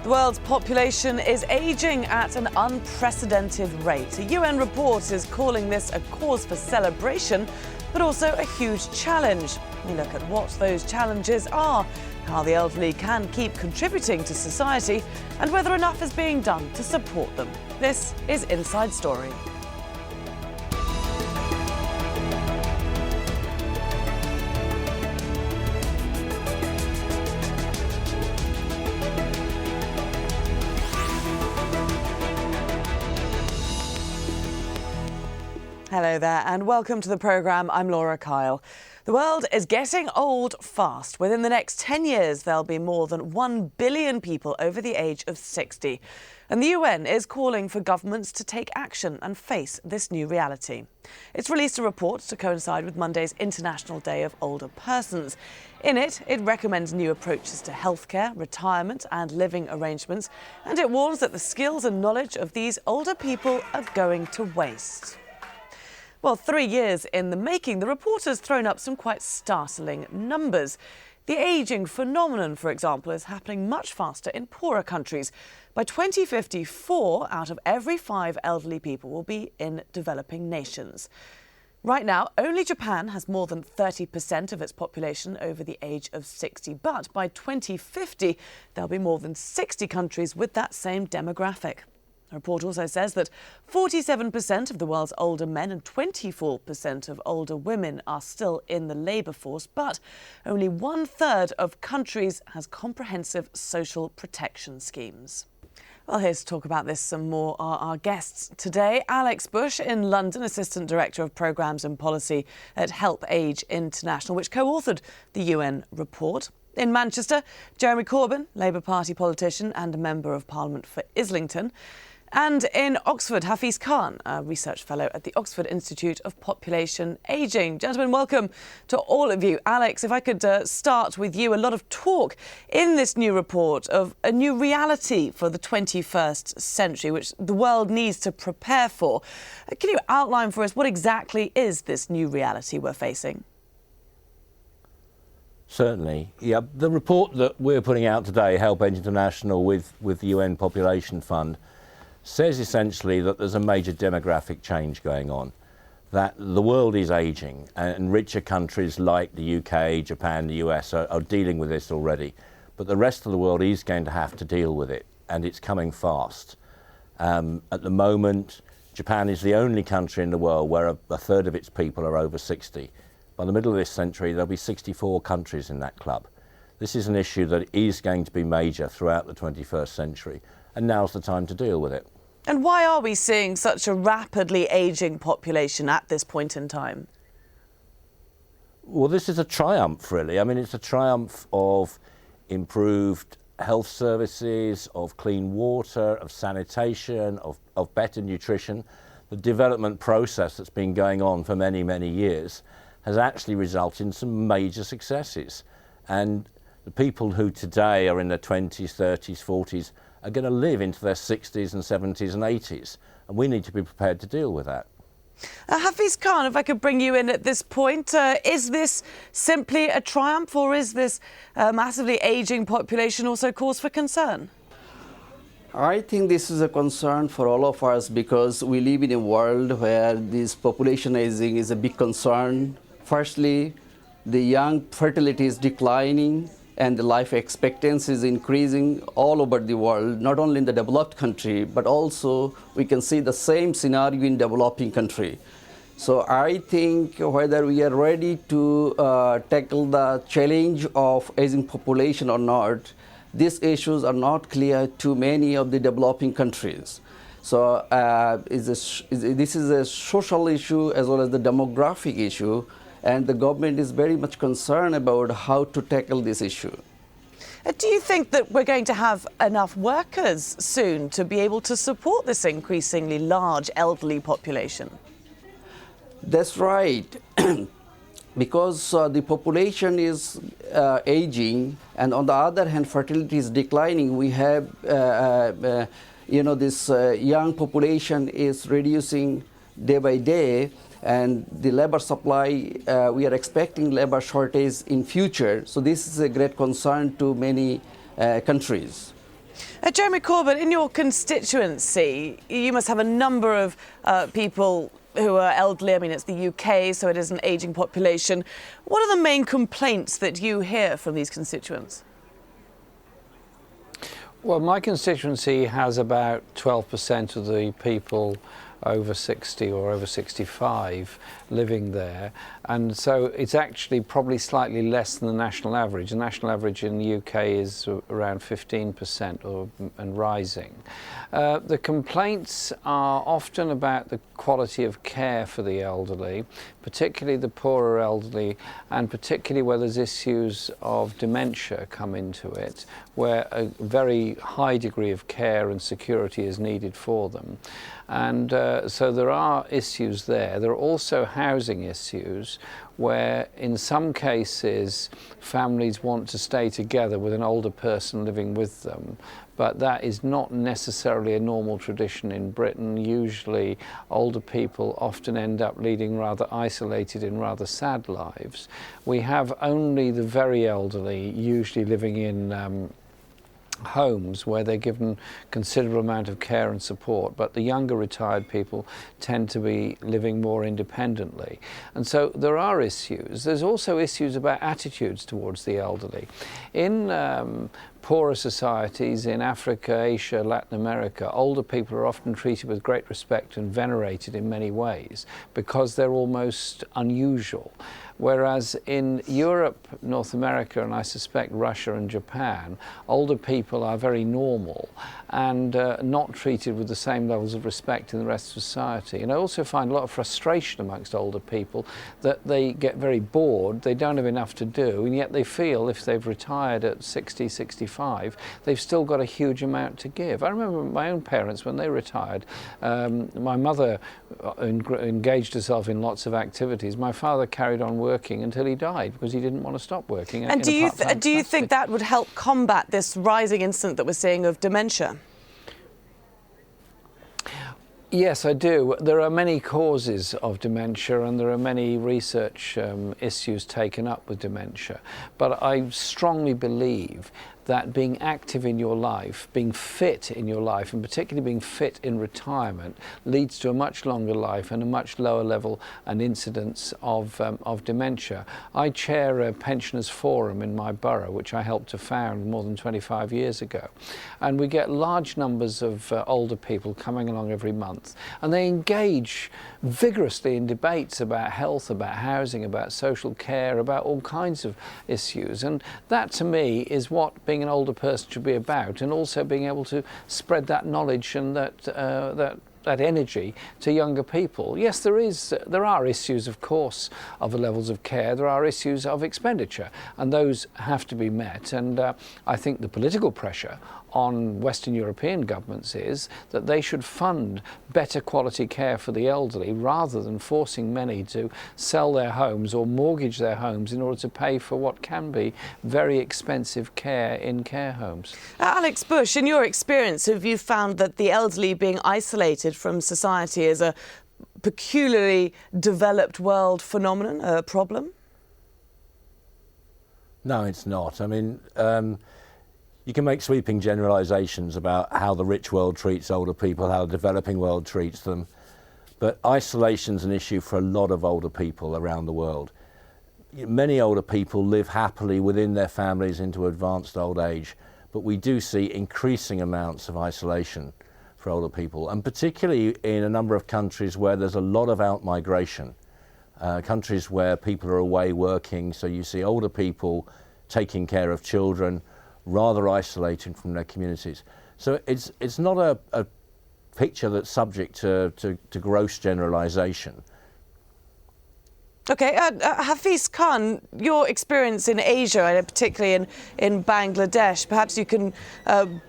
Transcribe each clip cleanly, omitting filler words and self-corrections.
The world's population is ageing at an unprecedented rate. A UN report is calling this a cause for celebration, but also a huge challenge. We look at what those challenges are, how the elderly can keep contributing to society, and whether enough is being done to support them. This is Inside Story. Hello there and welcome to the programme. I'm Laura Kyle. The world is getting old fast. Within the next 10 years, there'll be more than 1 billion people over the age of 60. And the UN is calling for governments to take action and face this new reality. It's released a report to coincide with Monday's International Day of Older Persons. In it, it recommends new approaches to healthcare, retirement and living arrangements. And it warns that the skills and knowledge of these older people are going to waste. Well, 3 years in the making, the report has thrown up some quite startling numbers. The ageing phenomenon, for example, is happening much faster in poorer countries. By 2050, 4 out of every 5 elderly people will be in developing nations. Right now, only Japan has more than 30% of its population over the age of 60. But by 2050, there'll be more than 60 countries with that same demographic. The report also says that 47% of the world's older men and 24% of older women are still in the labour force, but only 1/3 of countries has comprehensive social protection schemes. Well, here to talk about this some more are our guests today. Alex Bush in London, Assistant Director of Programmes and Policy at Help Age International, which co-authored the UN report. In Manchester, Jeremy Corbyn, Labour Party politician and a Member of Parliament for Islington. And in Oxford, Hafiz Khan, a research fellow at the Oxford Institute of Population Ageing. Gentlemen, welcome to all of you. Alex, if I could start with you. A lot of talk in this new report of a new reality for the 21st century, which the world needs to prepare for. Can you outline for us what exactly is this new reality we're facing? Certainly. Yeah, the report that we're putting out today, Help Age International with the UN Population Fund, says essentially that there's a major demographic change going on, that the world is ageing and richer countries like the UK, Japan, the US are dealing with this already. But the rest of the world is going to have to deal with it, and it's coming fast. At the moment, Japan is the only country in the world where a third of its people are over 60. By the middle of this century, there'll be 64 countries in that club. This is an issue that is going to be major throughout the 21st century, and now's the time to deal with it. And why are we seeing such a rapidly ageing population at this point in time? Well, this is a triumph, really. I mean, it's a triumph of improved health services, of clean water, of sanitation, of better nutrition. The development process that's been going on for many, many years has actually resulted in some major successes. And the people who today are in their 20s, 30s, 40s are going to live into their 60s and 70s and 80s. And we need to be prepared to deal with that. Hafiz Khan, if I could bring you in at this point, is this simply a triumph, or is this massively ageing population also cause for concern? I think this is a concern for all of us because we live in a world where this population aging is a big concern. Firstly, the young fertility is declining and the life expectancy is increasing all over the world, not only in the developed country, but also we can see the same scenario in developing country. So I think whether we are ready to tackle the challenge of aging population or not, these issues are not clear to many of the developing countries. So this is a social issue as well as the demographic issue, and the government is very much concerned about how to tackle this issue. Do you think that we're going to have enough workers soon to be able to support this increasingly large elderly population? That's right. Because the population is aging, and on the other hand, fertility is declining. We have, this young population is reducing day by day, and the labor supply, we are expecting labor shortage in future. So this is a great concern to many countries. Jeremy Corbyn, in your constituency, you must have a number of people who are elderly. I mean, it's the UK, so it is an ageing population. What are the main complaints that you hear from these constituents? Well, my constituency has about 12% of the people over 60 or over 65 living there, and so it's actually probably slightly less than the national average. The national average in the UK is around 15% and rising. The complaints are often about the quality of care for the elderly, particularly the poorer elderly, and particularly where there's issues of dementia come into it, where a very high degree of care and security is needed for them. And so there are issues there. There are also housing issues where in some cases families want to stay together with an older person living with them, but that is not necessarily a normal tradition in Britain. Usually older people often end up leading rather isolated and rather sad lives. We have only the very elderly usually living in homes where they're given considerable amount of care and support, but the younger retired people tend to be living more independently. And so there are issues. There's also issues about attitudes towards the elderly. In poorer societies in Africa, Asia, Latin America, older people are often treated with great respect and venerated in many ways because they're almost unusual. Whereas in Europe, North America, and I suspect Russia and Japan, older people are very normal and not treated with the same levels of respect in the rest of society. And I also find a lot of frustration amongst older people that they get very bored, they don't have enough to do, and yet they feel if they've retired at 60, 65, they've still got a huge amount to give. I remember my own parents when they retired. My mother engaged herself in lots of activities. My father carried on working until he died because he didn't want to stop working. And do you think that would help combat this rising incidence that we're seeing of dementia? Yes, I do. There are many causes of dementia and there are many research issues taken up with dementia. But I strongly believe that being active in your life, being fit in your life, and particularly being fit in retirement, leads to a much longer life and a much lower level and incidence of dementia. I chair a pensioners forum in my borough, which I helped to found more than 25 years ago. And we get large numbers of older people coming along every month, and they engage vigorously in debates about health, about housing, about social care, about all kinds of issues. And that to me is what being an older person should be about, and also being able to spread that knowledge and that energy to younger people. Yes, there are issues, of course, of the levels of care. There are issues of expenditure, and those have to be met. And I think the political pressure on Western European governments is that they should fund better quality care for the elderly rather than forcing many to sell their homes or mortgage their homes in order to pay for what can be very expensive care in care homes. Alex Bush, in your experience, have you found that the elderly being isolated from society is a peculiarly developed world phenomenon, a problem? No, it's not. I mean, you can make sweeping generalisations about how the rich world treats older people, how the developing world treats them, but isolation's an issue for a lot of older people around the world. Many older people live happily within their families into advanced old age, but we do see increasing amounts of isolation for older people, and particularly in a number of countries where there's a lot of out-migration, countries where people are away working, so you see older people taking care of children, rather isolated from their communities. So it's not a picture that's subject to gross generalisation. Okay, Hafiz Khan, your experience in Asia, particularly in Bangladesh, perhaps you can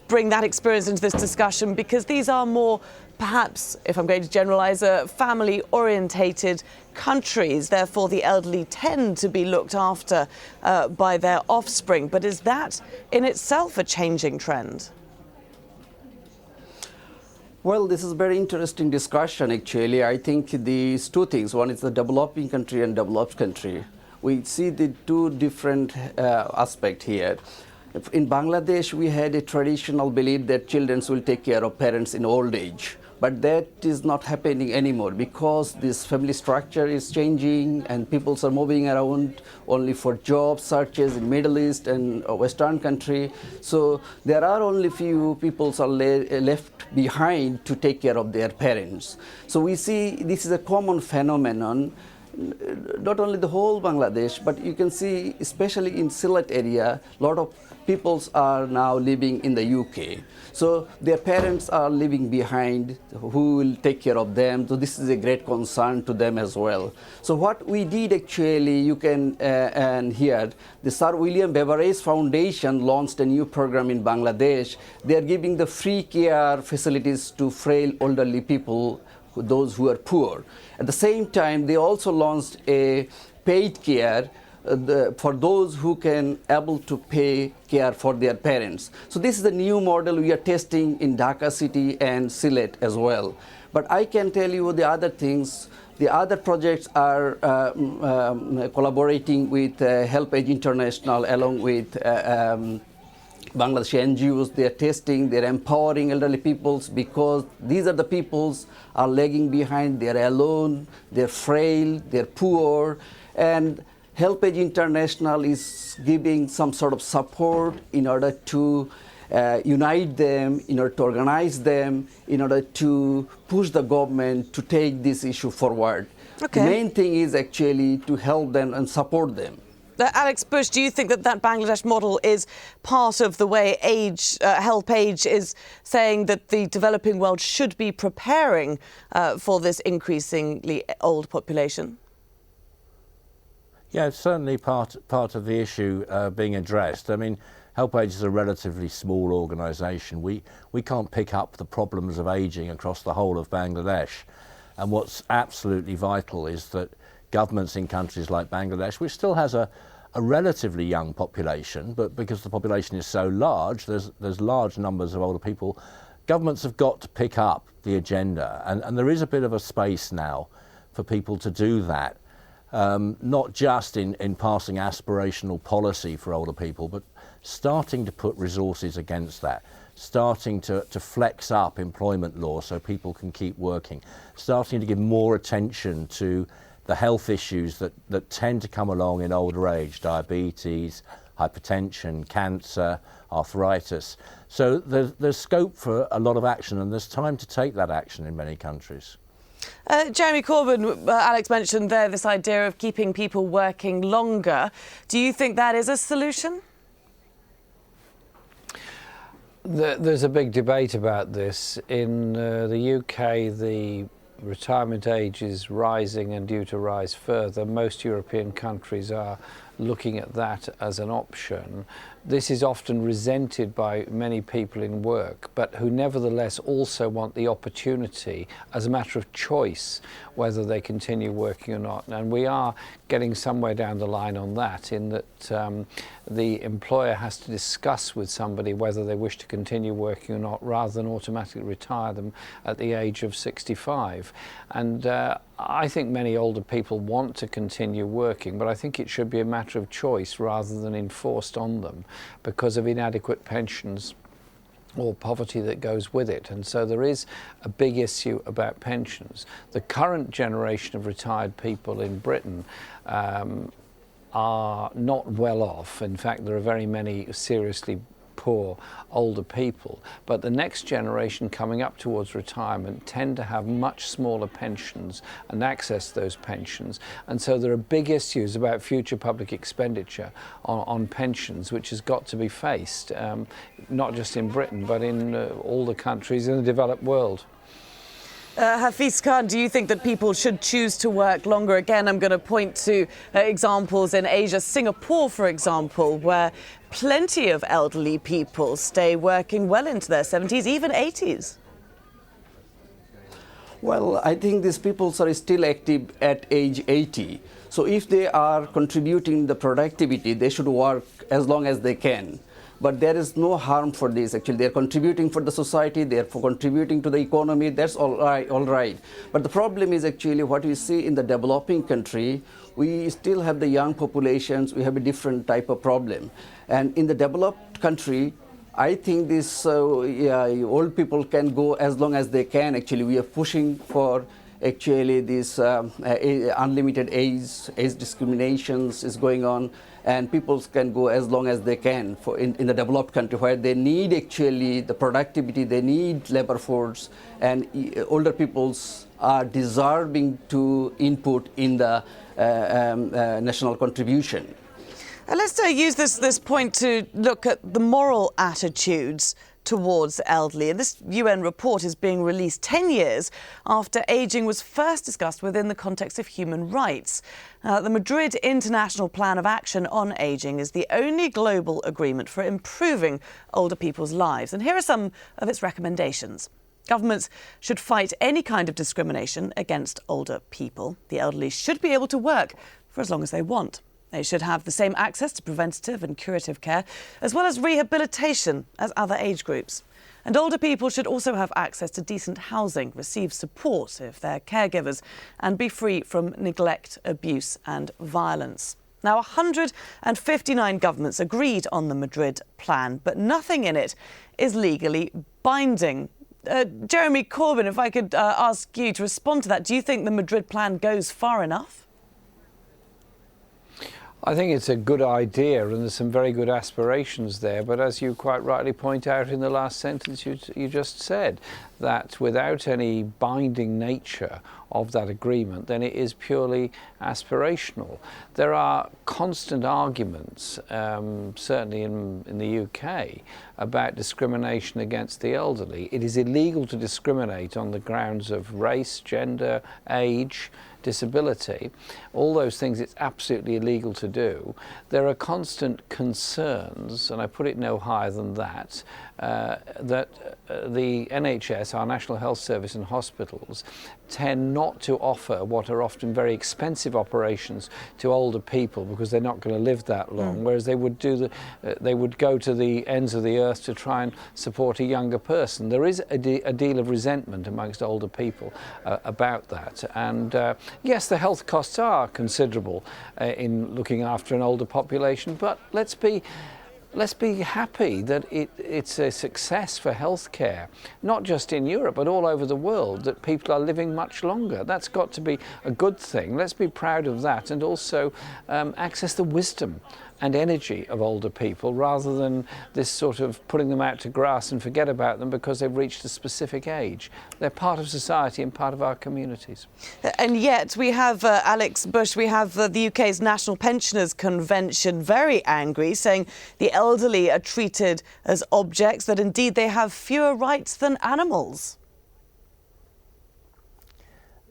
bring that experience into this discussion, because these are more, perhaps, if I'm going to generalise, family-orientated countries. Therefore, the elderly tend to be looked after by their offspring. But is that in itself a changing trend? Well, this is a very interesting discussion, actually. I think these two things. One is the developing country and developed country. We see the two different aspects here. In Bangladesh, we had a traditional belief that children will take care of parents in old age. But that is not happening anymore because this family structure is changing and people are moving around only for job searches in Middle East and Western country. So there are only few people are left behind to take care of their parents. So we see this is a common phenomenon, not only the whole Bangladesh, but you can see especially in Sylhet area, a lot of peoples are now living in the UK. So their parents are living behind, who will take care of them. So this is a great concern to them as well. So what we did actually, you can and here, the Sir William Beveridge Foundation launched a new program in Bangladesh. They are giving the free care facilities to frail elderly people, those who are poor. At the same time, they also launched a paid care for those who can able to pay care for their parents. So this is the new model we are testing in Dhaka city and Sylhet as well. But I can tell you the other things. The other projects are collaborating with Help Age International along with Bangladeshi NGOs. They are testing, they are empowering elderly peoples because these are the peoples are lagging behind, they are alone, they are frail, they are poor, and Help Age International is giving some sort of support in order to unite them, in order to organize them, in order to push the government to take this issue forward. Okay. The main thing is actually to help them and support them. Alex Bush, do you think that that Bangladesh model is part of the way Help Age is saying that the developing world should be preparing for this increasingly old population? Yeah, it's certainly part of the issue being addressed. I mean, Help Age is a relatively small organisation. We can't pick up the problems of ageing across the whole of Bangladesh. And what's absolutely vital is that governments in countries like Bangladesh, which still has a relatively young population, but because the population is so large, there's large numbers of older people, governments have got to pick up the agenda. And there is a bit of a space now for people to do that. Not just in passing aspirational policy for older people, but starting to put resources against that, starting to flex up employment law so people can keep working, starting to give more attention to the health issues that tend to come along in older age, diabetes, hypertension, cancer, arthritis. So there's scope for a lot of action, and there's time to take that action in many countries. Jeremy Corbyn, Alex mentioned there this idea of keeping people working longer. Do you think that is a solution? There's a big debate about this. In the UK, the retirement age is rising and due to rise further. Most European countries are looking at that as an option. This is often resented by many people in work, but who nevertheless also want the opportunity as a matter of choice whether they continue working or not. And we are getting somewhere down the line on that, in that the employer has to discuss with somebody whether they wish to continue working or not, rather than automatically retire them at the age of 65. And I think many older people want to continue working, but I think it should be a matter of choice rather than enforced on them because of inadequate pensions or poverty that goes with it. And so there is a big issue about pensions. The current generation of retired people in Britain are not well off. In fact, there are very many seriously poor older people, but the next generation coming up towards retirement tend to have much smaller pensions and access those pensions, and so there are big issues about future public expenditure on pensions which has got to be faced, not just in Britain but in all the countries in the developed world. Hafiz Khan, do you think that people should choose to work longer? Again, I'm going to point to examples in Asia, Singapore, for example, where plenty of elderly people stay working well into their 70s, even 80s. Well, I think these people are still active at age 80. So if they are contributing the productivity, they should work as long as they can. but there is no harm for this. Actually, they are contributing for the society, they are contributing to the economy. That's all right. But the problem is actually what we see in the developing country. We still have the young populations. We have a different type of problem, and in the developed country, I think this old people can go as long as they can. Actually, we are pushing for actually this unlimited age discriminations is going on, and people can go as long as they can in the developed country where they need actually the productivity, they need labor force, and older peoples are deserving to input in the national contribution. Let's use this point to look at the moral attitudes towards the elderly. And this UN report is being released 10 years after ageing was first discussed within the context of human rights. The Madrid International Plan of Action on Ageing is the only global agreement for improving older people's lives. And here are some of its recommendations. Governments should fight any kind of discrimination against older people. The elderly should be able to work for as long as they want. They should have the same access to preventative and curative care, as well as rehabilitation as other age groups. And older people should also have access to decent housing, receive support if they're caregivers, and be free from neglect, abuse and violence. Now, 159 governments agreed on the Madrid plan, but nothing in it is legally binding. Jeremy Corbyn, if I could ask you to respond to that, do you think the Madrid plan goes far enough? I think it's a good idea, and there's some very good aspirations there, but as you quite rightly point out in the last sentence you just said, that without any binding nature of that agreement, then it is purely aspirational. There are constant arguments, certainly in the UK, about discrimination against the elderly. It is illegal to discriminate on the grounds of race, gender, age, disability, all those things it's absolutely illegal to do. There are constant concerns, and I put it no higher than that, that the NHS, our National Health Service, and hospitals tend not to offer what are often very expensive operations to older people because they're not going to live that long, whereas they would go to the ends of the earth to try and support a younger person. There is a deal of resentment amongst older people about that, and yes, the health costs are considerable in looking after an older population, but let's be happy that it's a success for healthcare, not just in Europe, but all over the world, that people are living much longer. That's got to be a good thing. Let's be proud of that, and also access the wisdom and energy of older people, rather than this sort of putting them out to grass and forget about them because they've reached a specific age. They're part of society and part of our communities. And yet we have Alex Bush, we have the UK's National Pensioners Convention very angry, saying the elderly are treated as objects, that indeed they have fewer rights than animals.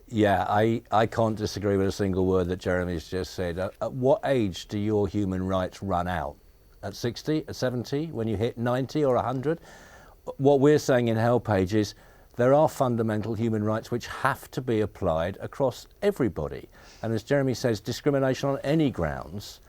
Yeah, I can't disagree with a single word that Jeremy's just said. At what age do your human rights run out? At 60, at 70, when you hit 90 or 100? What we're saying in HelpAge is there are fundamental human rights which have to be applied across everybody. And as Jeremy says, discrimination on any grounds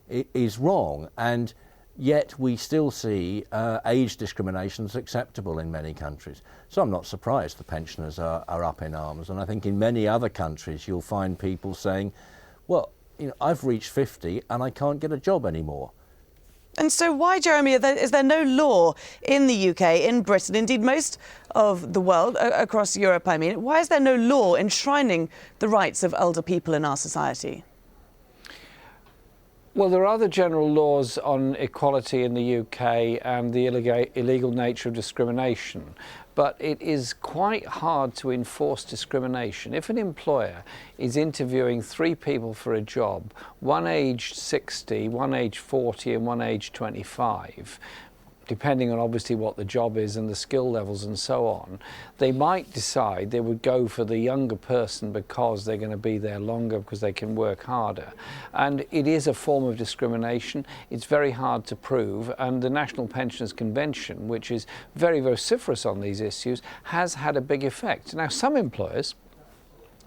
is wrong. And yet we still see age discrimination as acceptable in many countries. So I'm not surprised the pensioners are up in arms. And I think in many other countries you'll find people saying, well, I've reached 50 and I can't get a job anymore. And so why, Jeremy, is there no law in the UK, in Britain, indeed most of the world, across Europe, I mean, why is there no law enshrining the rights of older people in our society? Well, there are the general laws on equality in the UK and the illegal nature of discrimination, but it is quite hard to enforce discrimination. If an employer is interviewing 3 people for a job, one aged 60, one aged 40 and one aged 25, depending on obviously what the job is and the skill levels and so on, they might decide they would go for the younger person because they're going to be there longer, because they can work harder. And it is a form of discrimination. It's very hard to prove, and the National Pensioners Convention, which is very vociferous on these issues, has had a big effect. Now, some employers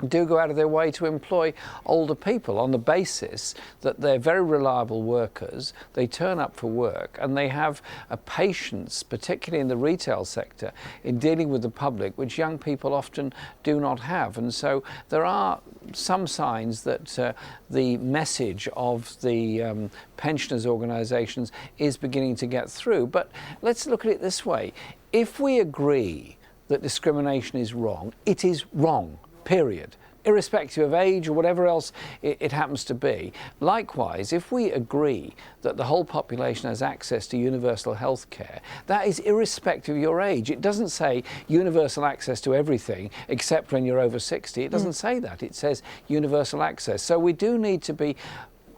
do go out of their way to employ older people on the basis that they're very reliable workers, they turn up for work, and they have a patience, particularly in the retail sector, in dealing with the public, which young people often do not have. And so there are some signs that the message of the pensioners' organisations is beginning to get through. But let's look at it this way. If we agree that discrimination is wrong, it is wrong. Period. Irrespective of age or whatever else it happens to be. Likewise, if we agree that the whole population has access to universal health care, that is irrespective of your age. It doesn't say universal access to everything except when you're over 60. It doesn't say that. It says universal access. So we do need to be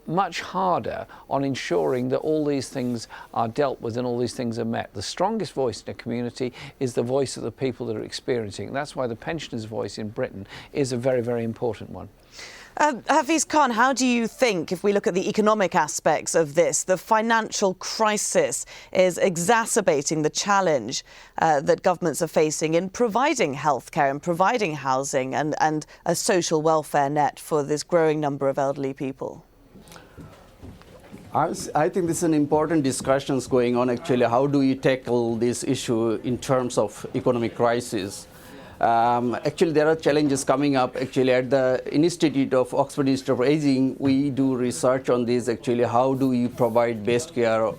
much harder on ensuring that all these things are dealt with and all these things are met. The strongest voice in a community is the voice of the people that are experiencing it. That's why the pensioners' voice in Britain is a very, very important one. Hafiz Khan, how do you think, if we look at the economic aspects of this, the financial crisis is exacerbating the challenge that governments are facing in providing healthcare and providing housing and a social welfare net for this growing number of elderly people? I think this is an important discussions going on actually. How do you tackle this issue in terms of economic crisis? Actually, there are challenges coming up. Actually, at the Institute of Oxford Institute of Aging, we do research on this. Actually, how do you provide best care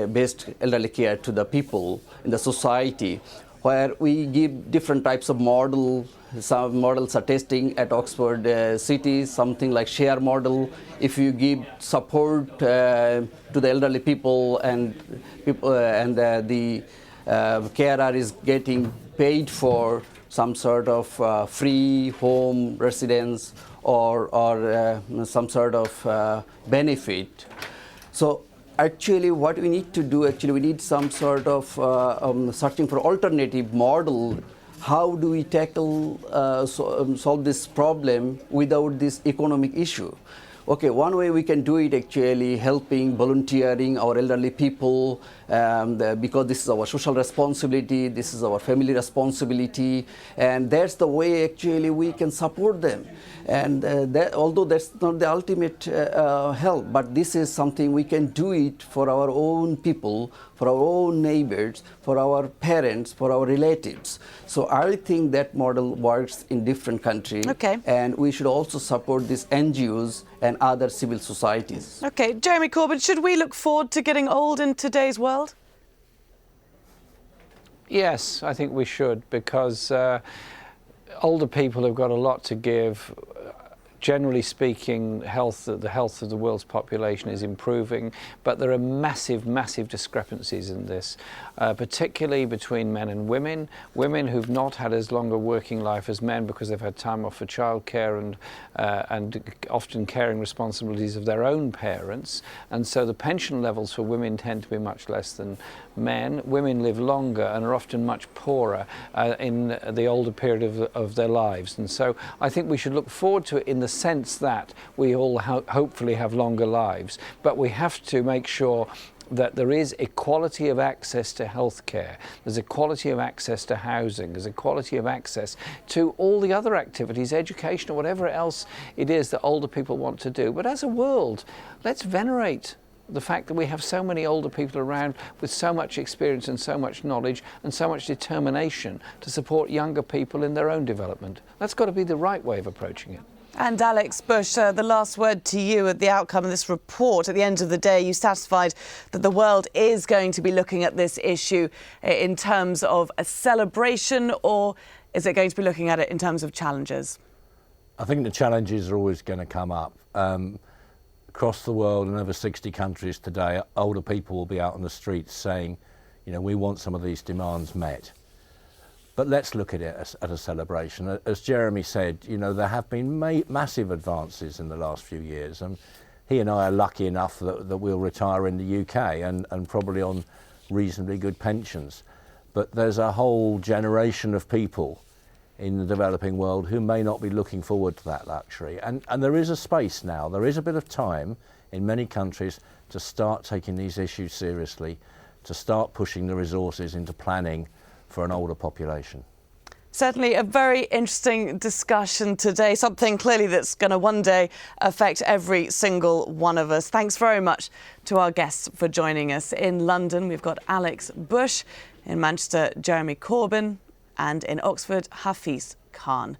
best elderly care to the people in the society, where we give different types of model. Some models are testing at Oxford City, something like share model. If you give support to the elderly people and the carer is getting paid for some sort of free home residence or some sort of benefit. So actually what we need to do, we need some sort of searching for alternative model. How do we tackle, solve this problem without this economic issue? Okay, one way we can do it actually helping, volunteering our elderly people, because this is our social responsibility, this is our family responsibility, and that's the way actually we can support them. And although that's not the ultimate help, but this is something we can do it for our own people, for our own neighbors, for our parents, for our relatives. So I think that model works in different countries. Okay. And we should also support these NGOs and other civil societies. Okay, Jeremy Corbyn, should we look forward to getting old in today's world? Yes, I think we should, because older people have got a lot to give. Generally speaking, the health of the world's population is improving, but there are massive, massive discrepancies in this, particularly between men and women. Women who've not had as long a working life as men because they've had time off for childcare and often caring responsibilities of their own parents, and so the pension levels for women tend to be much less than men. Women live longer and are often much poorer in the older period of their lives, and so I think we should look forward to it in the sense that we all hopefully have longer lives, but we have to make sure that there is equality of access to healthcare, there's equality of access to housing, there's equality of access to all the other activities, education or whatever else it is that older people want to do. But as a world, let's venerate the fact that we have so many older people around with so much experience and so much knowledge and so much determination to support younger people in their own development. That's got to be the right way of approaching it. And Alex Bush, the last word to you at the outcome of this report. At the end of the day, are you satisfied that the world is going to be looking at this issue in terms of a celebration, or is it going to be looking at it in terms of challenges? I think the challenges are always going to come up. Across the world in over 60 countries today, older people will be out on the streets saying, you know, we want some of these demands met. But let's look at it as a celebration. As Jeremy said, you know, there have been massive advances in the last few years. And he and I are lucky enough that we'll retire in the UK and probably on reasonably good pensions. But there's a whole generation of people in the developing world who may not be looking forward to that luxury. And there is a space now, there is a bit of time in many countries to start taking these issues seriously, to start pushing the resources into planning for an older population. Certainly a very interesting discussion today, something clearly that's going to one day affect every single one of us. Thanks very much to our guests for joining us. In London, we've got Alex Bush, in Manchester, Jeremy Corbyn, and in Oxford, Hafiz Khan.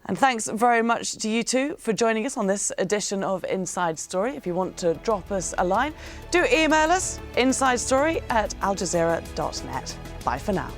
And thanks very much to you two for joining us on this edition of Inside Story. If you want to drop us a line, do email us, insidestory@aljazeera.net. Bye for now.